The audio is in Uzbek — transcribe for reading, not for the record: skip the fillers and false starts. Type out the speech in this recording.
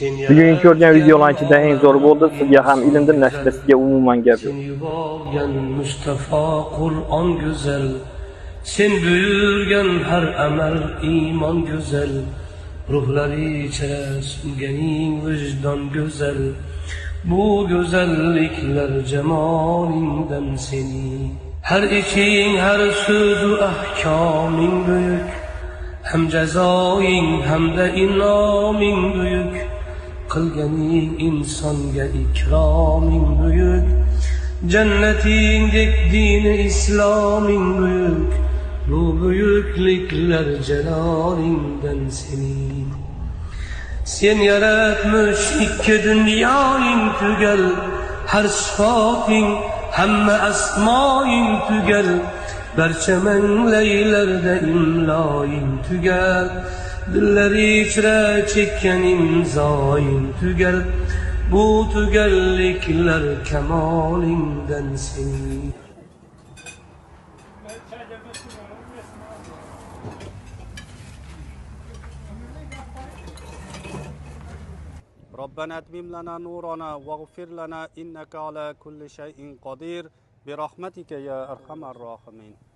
Bugun ko'rgan videolar ichida eng zo'r bo'ldi. Sizga ham ilm dinlashda, sizga umuman gap yo'q. Sen yuborgan Mustafa Qur'on go'zal, sen buyurgan har amal iymon go'zal, ruhlari ichra suvganing vijdon go'zal, bu go'zalliklar jamolingdan sening. Har ishing, har so'zu ahkoming buyuk, ham jazoing hamda inoming buyuk, qilganing insonga ikroming buyuk, jannatingdek dini isloming buyuk, bu buyukliklar jalolingdan sening. Sen yaratmish ikki dunyoing tugal, har sifating hamma asmoing tugal, barcha manglaylarda imloing tugal, dillar ichra chekkan imzoing tugal, bu tugalliklar kamolingdan sening. ربنا اتمم لنا نورنا واغفر لنا إنك على كل شيء قدير برحمتك يا أرحم الراحمين.